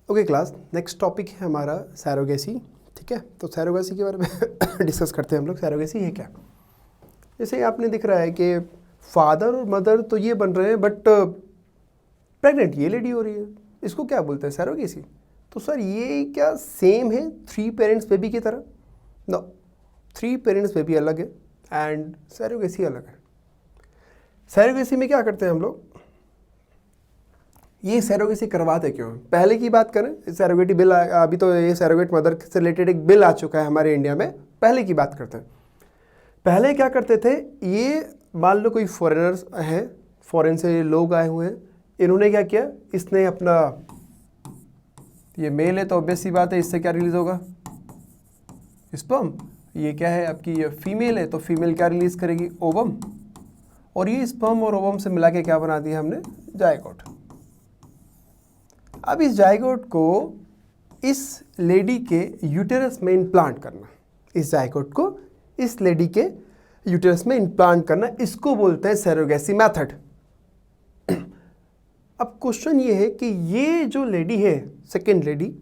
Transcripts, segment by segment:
Okay class, next topic है हमारा surrogacy. ठीक है, तो सैरोगेसी के बारे में डिस्कस करते हैं हम लोग। सैरोगेसी है क्या? जैसे आपने दिख रहा है कि फादर और मदर तो ये बन रहे हैं, बट प्रेग्नेंट ये लेडी हो रही है, इसको क्या बोलते हैं? सैरोगेसी। तो सर ये क्या सेम है 3 पेरेंट्स बेबी की तरह? नो, 3 पेरेंट्स बेबी अलग है एंड सैरोगेसी अलग है। सैरोगेसी में क्या करते हैं हम लोग? ये सैरोगेसी करवाते क्यों? पहले की बात करें, सैरोगेटी बिल अभी तो ये सैरोगेट मदर से रिलेटेड एक बिल आ चुका है हमारे इंडिया में। पहले की बात करते हैं, पहले क्या करते थे, ये मान लो कोई फॉरेनर्स हैं, फॉरेन से लोग आए हुए हैं, इन्होंने क्या किया, इसने अपना, ये मेल है तो ऑब्वियस सी बात है इससे क्या रिलीज होगा? स्पर्म। ये क्या है आपकी, ये फीमेल है तो फीमेल क्या रिलीज करेगी? ओवम। और ये स्पर्म और ओवम से मिला के क्या बना दिया हमने? जायगोट। अब इस जायगोट को इस लेडी के यूटेरस में इम्प्लांट करना, इस जायगोट को इस लेडी के यूटेरस में इम्प्लांट करना, इसको बोलते हैं सैरोगेसी मेथड। अब क्वेश्चन ये है कि ये जो लेडी है, सेकेंड लेडी,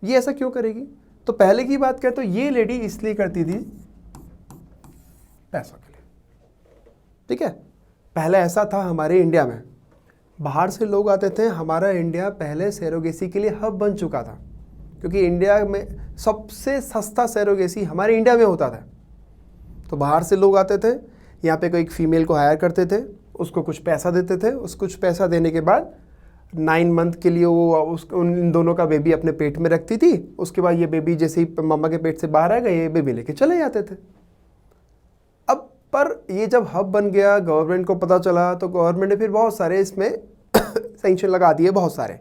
ये ऐसा क्यों करेगी? तो पहले की बात करें तो ये लेडी इसलिए करती थी पैसों के लिए। ठीक है, पहले ऐसा था हमारे इंडिया में, बाहर से लोग आते थे। हमारा इंडिया पहले सैरोगेसी के लिए हब बन चुका था, क्योंकि इंडिया में सबसे सस्ता सैरोगेसी हमारे इंडिया में होता था। तो बाहर से लोग आते थे, यहाँ पे कोई एक फीमेल को हायर करते थे, उसको कुछ पैसा देते थे, उस कुछ पैसा देने के बाद 9 मंथ के लिए वो इन दोनों का बेबी अपने पेट में रखती थी। उसके बाद ये बेबी जैसे ही मामा के पेट से बाहर आ गए, ये बेबी लेके चले जाते थे। अब पर ये जब हब बन गया, गवर्नमेंट को पता चला, तो गवर्नमेंट ने फिर बहुत सारे इसमें सैंक्शन लगा दिए, बहुत सारे।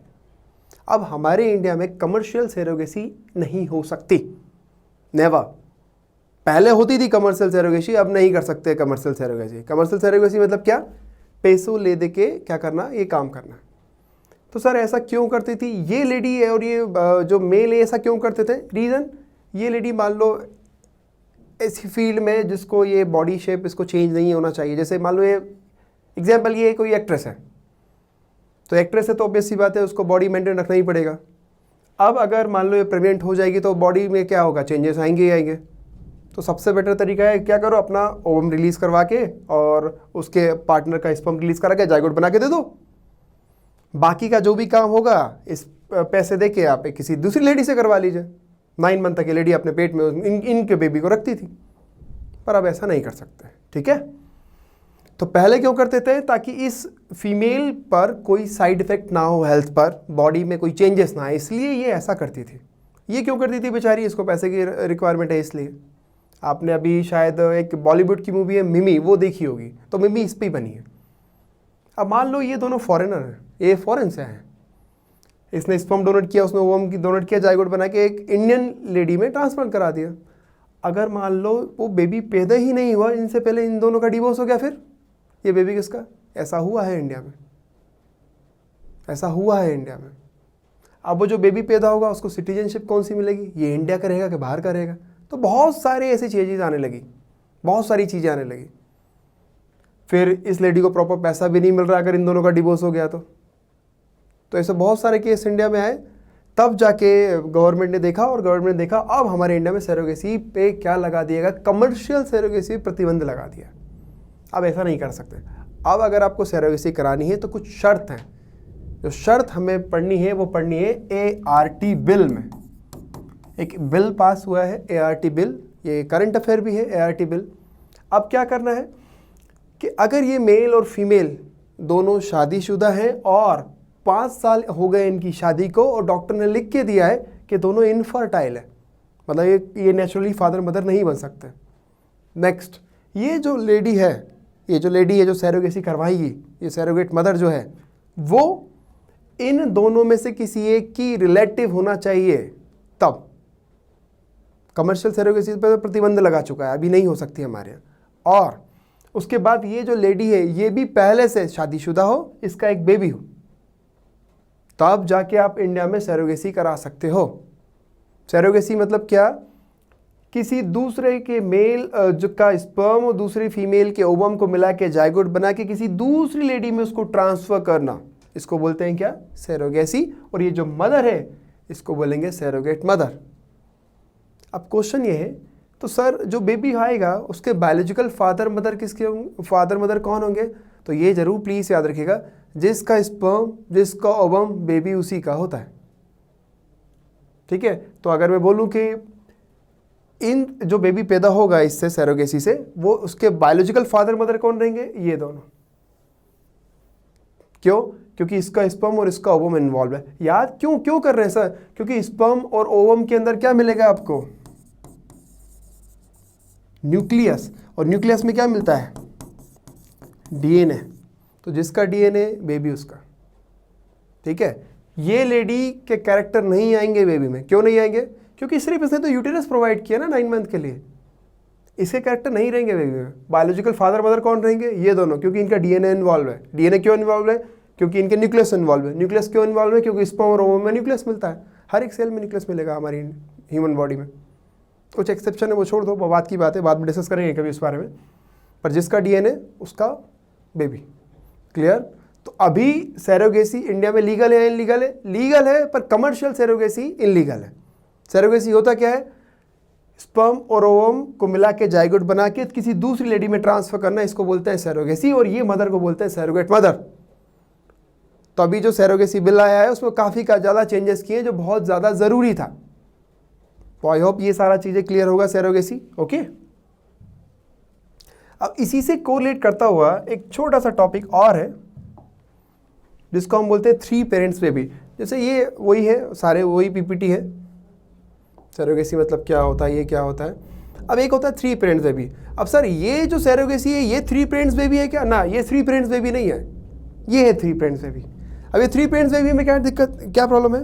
अब हमारे इंडिया में कमर्शियल सैरोगेसी नहीं हो सकती, नेवर। पहले होती थी कमर्शियल सैरोगेसी, अब नहीं कर सकते कमर्शियल सैरोगेसी। कमर्शियल सैरोगेसी मतलब क्या? पैसों ले दे के क्या करना, ये काम करना। तो सर ऐसा क्यों करती थी ये लेडी है और ये जो मेल है, ऐसा क्यों करते थे? रीज़न, ये लेडी मान लो ऐसी फील्ड में जिसको ये बॉडी शेप इसको चेंज नहीं होना चाहिए। जैसे मान लो ये एग्जाम्पल, ये कोई एक्ट्रेस है, तो एक्ट्रेस है तो ऑब्वियस सी बात है उसको बॉडी मेंटेन रखना ही पड़ेगा। अब अगर मान लो ये प्रेग्नेंट हो जाएगी तो बॉडी में क्या होगा? चेंजेस आएंगे ही आएंगे। तो सबसे बेटर तरीका है क्या करो, अपना ओवम रिलीज करवा के और उसके पार्टनर का स्पर्म रिलीज करा के जायगोट बना के दे दो। बाकी का जो भी काम होगा इस पैसे दे के आप किसी दूसरी लेडी से करवा लीजिए। 9 मंथ तक ये लेडी अपने पेट में इनके बेबी को रखती थी, पर अब ऐसा नहीं कर सकते। ठीक है, तो पहले क्यों करते थे? ताकि इस फीमेल पर कोई साइड इफेक्ट ना हो, हेल्थ पर, बॉडी में कोई चेंजेस ना आए, इसलिए ये ऐसा करती थी। ये क्यों करती थी बेचारी? इसको पैसे की रिक्वायरमेंट है इसलिए। आपने अभी शायद एक बॉलीवुड की मूवी है मिमी, वो देखी होगी, तो मिमी इस पर ही बनी है। अब मान लो ये दोनों फॉरेनर हैं, ये फॉरेन से हैं, इसने स्पर्म डोनेट किया, उसने ओवम की डोनेट किया, जायगोट बना के एक इंडियन लेडी में ट्रांसप्लांट करा दिया। अगर मान लो वो बेबी पैदा ही नहीं हुआ, इनसे पहले इन दोनों का डिवोर्स हो गया, फिर ये बेबी किसका? ऐसा हुआ है इंडिया में, ऐसा हुआ है इंडिया में। अब वो जो बेबी पैदा होगा उसको सिटीजनशिप कौन सी मिलेगी? ये इंडिया का रहेगा कि बाहर का रहेगा? तो बहुत सारे ऐसी चीज़ें आने लगी, बहुत सारी चीज़ें आने लगी। फिर इस लेडी को प्रॉपर पैसा भी नहीं मिल रहा अगर इन दोनों का डिवोर्स हो गया तो ऐसे बहुत सारे केस इंडिया में आए। तब जाके गवर्नमेंट ने देखा, और गवर्नमेंट ने देखा अब हमारे इंडिया में सैरोगेसी पे क्या लगा दिएगा? कमर्शियल सैरोगेसी पे प्रतिबंध लगा दिया। अब ऐसा नहीं कर सकते। अब अगर आपको सैरोगेसी करानी है तो कुछ शर्त हैं, जो शर्त हमें पढ़नी है वो पढ़नी है ART बिल में। एक बिल पास हुआ है ART बिल, ये करंट अफेयर भी है ART बिल। अब क्या करना है कि अगर ये मेल और फीमेल दोनों शादीशुदा हैं और 5 साल हो गए इनकी शादी को, और डॉक्टर ने लिख के दिया है कि दोनों इनफर्टाइल है, मतलब ये नेचुरली फादर मदर नहीं बन सकते। नेक्स्ट, ये जो लेडी है, ये जो लेडी है जो सैरोगेसी करवाएगी, ये सैरोगेट मदर जो है, वो इन दोनों में से किसी एक की रिलेटिव होना चाहिए। तब कमर्शियल सैरोगेसी पर प्रतिबंध लगा चुका है, अभी नहीं हो सकती हमारे यहाँ। और उसके बाद ये जो लेडी है ये भी पहले से शादीशुदा हो, इसका एक बेबी हो, तब जाके आप इंडिया में सैरोगेसी करा सकते हो। सैरोगेसी मतलब क्या? किसी दूसरे के मेल जो का स्पर्म और दूसरी फीमेल के ओवम को मिला के जायगोट बना के किसी दूसरी लेडी में उसको ट्रांसफर करना, इसको बोलते हैं क्या, सैरोगेसी। और ये जो मदर है इसको बोलेंगे सैरोगेट मदर। अब क्वेश्चन ये है, तो सर जो बेबी आएगा उसके बायोलॉजिकल फादर मदर किसके होंगे, फादर मदर कौन होंगे? तो ये जरूर प्लीज याद रखिएगा, जिसका स्पर्म जिसका ओवम बेबी उसी का होता है। ठीक है, तो अगर मैं बोलूं कि इन जो बेबी पैदा होगा इससे सैरोगेसी से, वो उसके बायोलॉजिकल फादर मदर कौन रहेंगे? ये दोनों। क्यों? क्योंकि इसका स्पर्म और इसका ओवम इन्वॉल्व है। याद क्यों कर रहे हैं सर? क्योंकि स्पर्म और ओवम के अंदर क्या मिलेगा आपको? न्यूक्लियस। और न्यूक्लियस में क्या मिलता है? डीएनए। तो जिसका डीएनए बेबी उसका। ठीक है, ये लेडी के कैरेक्टर नहीं आएंगे बेबी में। क्यों नहीं आएंगे? क्योंकि सिर्फ इसने तो यूटेरस प्रोवाइड किया ना 9 मंथ के लिए, इसके कैरेक्टर नहीं रहेंगे बेबी में। बायोलॉजिकल फादर मदर कौन रहेंगे? ये दोनों, क्योंकि इनका डीएनए इन्वॉल्व है। डीएनए क्यों इन्वॉल्व है? क्योंकि इनके न्यूक्लियस इन्वॉल्व है। न्यूक्लियस क्यों इन्वॉल्व है? क्योंकि स्पर्म और ओवम में न्यूक्लियस मिलता है। हर एक सेल में न्यूक्लियस मिलेगा हमारी ह्यूमन बॉडी में। कुछ एक्सेप्शन है, वो छोड़ दो, वो बात की बात है, बाद में डिस्कस करेंगे कभी इस बारे में। पर जिसका डीएनए उसका बेबी। क्लियर? तो अभी सैरोगेसी इंडिया में लीगल है या इनलीगल है? लीगल है, पर कमर्शियल सैरोगेसी इनलीगल है। सैरोगेसी होता क्या है? स्पर्म और ओवम को मिला के जाइगोट बना के किसी दूसरी लेडी में ट्रांसफर करना, इसको बोलते हैं सैरोगेसी। और ये मदर को बोलते हैं सैरोगेट मदर। तो अभी जो सैरोगेसी बिल आया है उसमें काफ़ी ज़्यादा चेंजेस किए जो बहुत ज़्यादा ज़रूरी था। तो आई होप ये सारा चीज़ें क्लियर होगा सैरोगेसी। ओके, अब इसी से कोरिलेट करता हुआ एक छोटा सा टॉपिक और है जिसको हम बोलते हैं 3 पेरेंट्स बेबी। जैसे ये वही है, सारे वही पीपीटी है। सैरोगेसी मतलब क्या होता है, ये क्या होता है। अब एक होता है 3 पेरेंट्स बेबी। अब सर ये जो सैरोगेसी है ये 3 पेरेंट्स बेबी है क्या? ना, ये 3 पेरेंट्स बेबी नहीं है, ये है 3 पेरेंट्स बेबी। अब ये 3 पेरेंट्स बेबी में क्या दिक्कत, क्या प्रॉब्लम है?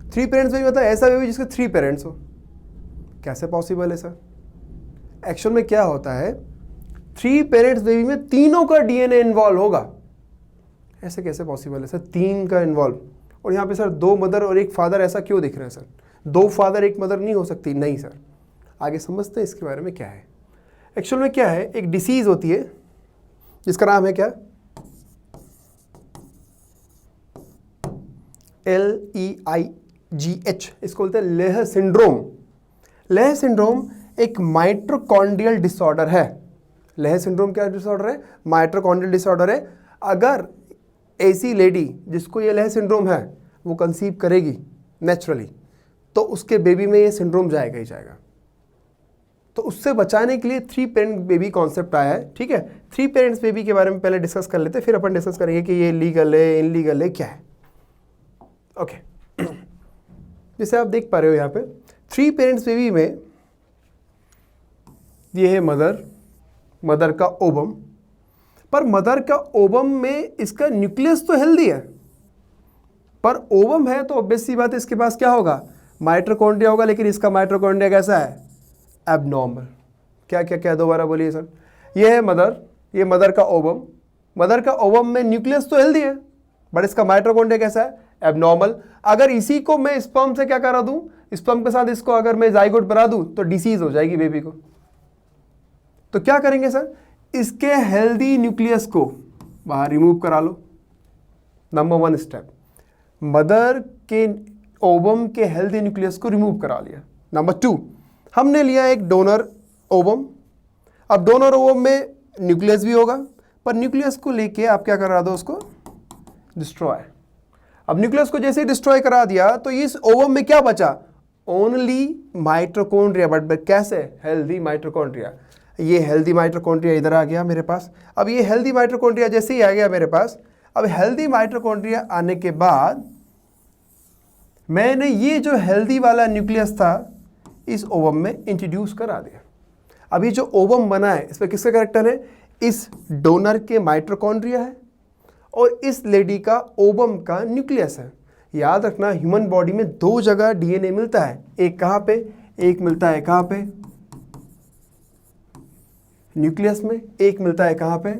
3 पेरेंट्स बेबी मतलब ऐसा बेबी जिसके 3 पेरेंट्स हो। कैसे पॉसिबल है सर? एक्चुअल में क्या होता है, 3 पेरेंट्स बेबी में तीनों का डीएनए इन्वॉल्व होगा। ऐसे कैसे पॉसिबल है सर? 3 का इन्वॉल्व, और यहाँ पे सर 2 मदर और 1 फादर, ऐसा क्यों दिख रहा है सर? 2 फादर 1 मदर नहीं हो सकती? नहीं सर, आगे समझते हैं इसके बारे में क्या है। एक्चुअल में क्या है, एक डिसीज होती है जिसका नाम है क्या, LEIGH, इसको बोलते हैं लेह सिंड्रोम। लेह सिंड्रोम एक माइटोकॉन्ड्रियल डिसऑर्डर है। लेह सिंड्रोम क्या डिसऑर्डर है? माइटोकॉन्ड्रियल डिसऑर्डर है। अगर ऐसी लेडी जिसको ये लेह सिंड्रोम है वो कंसीव करेगी नेचुरली, तो उसके बेबी में ये सिंड्रोम जाएगा ही जाएगा। तो उससे बचाने के लिए 3 पेरेंट बेबी कॉन्सेप्ट आया है। ठीक है, 3 पेरेंट्स बेबी के बारे में पहले डिस्कस कर लेते हैं, फिर अपन डिस्कस करेंगे कि ये लीगल है इनलीगल है क्या है। ओके, जैसे आप देख पा रहे हो यहाँ पे 3 पेरेंट्स बेबी में ये है मदर का ओवम। पर मदर का ओवम में इसका न्यूक्लियस तो हेल्दी है, पर ओवम है तो ऑब्वियस सी बात है इसके पास क्या होगा, माइटोकॉन्ड्रिया होगा। लेकिन इसका माइटोकॉन्ड्रिया कैसा है? एबनॉर्मल। क्या क्या क्या, दोबारा बोलिए सर। ये है मदर, ये मदर का ओवम। मदर का ओवम में न्यूक्लियस तो हेल्दी है, बट इसका माइटोकॉन्ड्रिया कैसा है? एबनॉर्मल। अगर इसी को मैं स्पर्म से क्या करा दूं, स्पर्म के साथ इसको अगर मैं जाइगोट बना दूं तो डिसीज हो जाएगी बेबी को। तो क्या करेंगे सर, इसके हेल्दी न्यूक्लियस को बाहर रिमूव करा लो। नंबर 1 स्टेप, मदर के ओवम के हेल्दी न्यूक्लियस को रिमूव करा लिया। नंबर 2, हमने लिया एक डोनर ओवम। अब डोनर ओवम में न्यूक्लियस भी होगा, पर न्यूक्लियस को लेके आप क्या करा दो, उसको डिस्ट्रॉय। अब न्यूक्लियस को जैसे ही डिस्ट्रॉय करा दिया तो इस ओवम में क्या बचा? Only mitochondria. बट कैसे? Healthy mitochondria. ये हेल्दी माइटोकॉन्ड्रिया इधर आ गया मेरे पास। अब ये हेल्दी माइटोकॉन्ड्रिया जैसे ही आ गया मेरे पास, अब हेल्दी माइटोकॉन्ड्रिया आने के बाद मैंने ये जो हेल्दी वाला न्यूक्लियस था इस ओवम में इंट्रोड्यूस करा दिया। अभी जो ओवम बना है इस पर किसका कैरेक्टर है? इस डोनर के माइटोकॉन्ड्रिया है और इस लेडी का ओवम का न्यूक्लियस है। याद रखना, ह्यूमन बॉडी में 2 जगह डीएनए मिलता है। एक कहाँ पे? एक मिलता है कहाँ पे? न्यूक्लियस में। एक मिलता है कहाँ पे?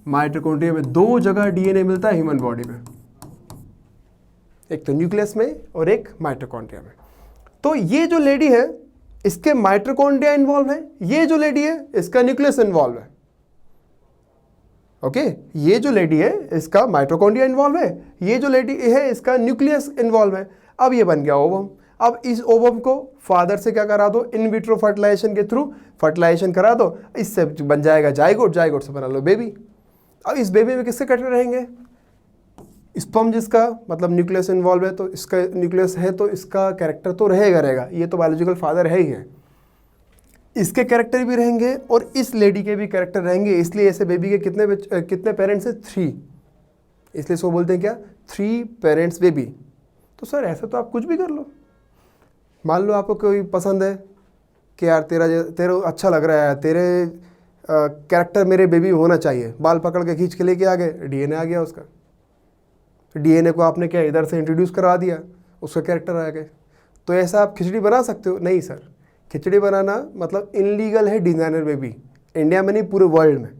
माइटोकॉन्ड्रिया में। 2 जगह डीएनए मिलता है ह्यूमन बॉडी में, एक तो न्यूक्लियस में और एक माइटोकॉन्ड्रिया में। तो ये जो लेडी है इसके माइटोकॉन्ड्रिया इन्वॉल्व है, ये जो लेडी है इसका न्यूक्लियस इन्वॉल्व है। ओके ये जो लेडी है इसका माइटोकॉन्ड्रिया इन्वॉल्व है, ये जो लेडी है इसका न्यूक्लियस इन्वॉल्व है। अब ये बन गया ओवम। अब इस ओवम को फादर से क्या करा दो, इन विट्रो फर्टिलाइजेशन के थ्रू फर्टिलाइजेशन करा दो, इससे बन जाएगा जाइगोट, जाइगोट से बना लो बेबी। अब इस बेबी में किसके कैरेक्टर रहेंगे, स्पर्म जिसका मतलब न्यूक्लियस इन्वॉल्व है तो इसका न्यूक्लियस है तो इसका कैरेक्टर तो रहेगा, ये तो बायोलॉजिकल फादर है ही है, इसके कैरेक्टर भी रहेंगे और इस लेडी के भी कैरेक्टर रहेंगे। इसलिए ऐसे बेबी के कितने पेरेंट्स हैं, 3, इसलिए इसको बोलते हैं क्या, 3 पेरेंट्स बेबी। तो सर ऐसे तो आप कुछ भी कर लो, मान लो आपको कोई पसंद है कि यार तेरा अच्छा लग रहा है, तेरे कैरेक्टर मेरे बेबी होना चाहिए, बाल पकड़ के खींच के लेके आ गए, डीएनए आ गया उसका, डीएनए को आपने क्या इधर से इंट्रोड्यूस करा दिया, उसका कैरेक्टर आ गए। तो ऐसा आप खिचड़ी बना सकते हो, नहीं सर, खिचड़ी बनाना मतलब इनलीगल है डिज़ाइनर बेबी, इंडिया में नहीं पूरे वर्ल्ड में।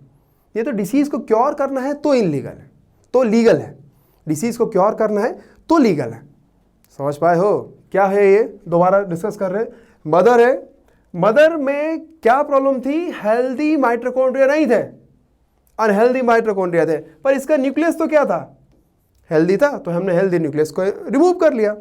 ये तो डिसीज़ को क्योर करना है तो इनलीगल है, तो लीगल है, डिसीज़ को क्योर करना है तो लीगल है। समझ पाए हो क्या है ये, दोबारा डिस्कस कर रहे हैं। मदर है, मदर में क्या प्रॉब्लम थी, हेल्दी माइटोकॉन्ड्रिया नहीं थे, अनहेल्दी माइटोकॉन्ड्रिया थे, पर इसका न्यूक्लियस तो क्या था, हेल्दी था, तो हमने हेल्दी न्यूक्लियस को रिमूव कर लिया।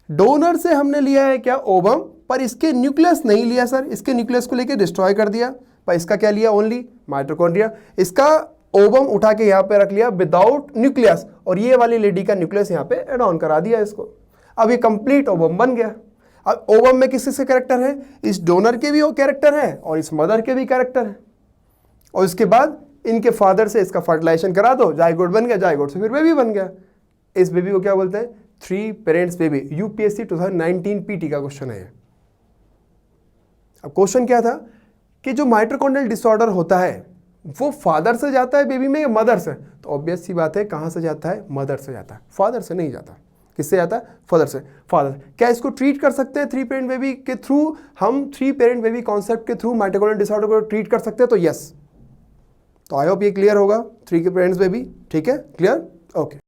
डोनर से हमने लिया है क्या, ओवम, पर इसके न्यूक्लियस नहीं लिया सर, इसके न्यूक्लियस को लेके डिस्ट्रॉय कर दिया, पर इसका क्या लिया, ओनली माइटोकॉन्ड्रिया। इसका ओवम उठा के यहाँ पे रख लिया विदाउट न्यूक्लियस, और ये वाली लेडी का न्यूक्लियस यहाँ पे एड ऑन करा दिया इसको। अब ये कंप्लीट ओवम बन गया। अब ओवम में किस किसके कैरेक्टर है, इस डोनर के भी वो कैरेक्टर है और इस मदर के भी कैरेक्टर है, और इसके बाद इनके फादर से इसका फर्टिलाइजेशन करा दो, जाइगोट बन गया, जाइगोट से फिर बेबी बन गया। इस बेबी को क्या बोलते हैं, 3 पेरेंट्स बेबी। यूपीएससी 2019 पीटी का क्वेश्चन है। अब क्वेश्चन क्या था कि जो माइटोकॉन्ड्रियल डिसऑर्डर होता है वो फादर से जाता है बेबी में या मदर से, तो ऑब्वियस सी बात है कहाँ से जाता है, मदर से जाता है, फादर से नहीं जाता। किससे जाता है, फादर से। फादर क्या इसको ट्रीट कर सकते हैं 3 पेरेंट बेबी के थ्रू, हम 3 पेरेंट बेबी कॉन्सेप्ट के थ्रू माइटोकॉन्ड्रियल डिसऑर्डर को ट्रीट कर सकते हैं, तो यस। तो आई होप ये क्लियर होगा, 3 के पेरेंट्स बेबी, ठीक है, क्लियर, ओके।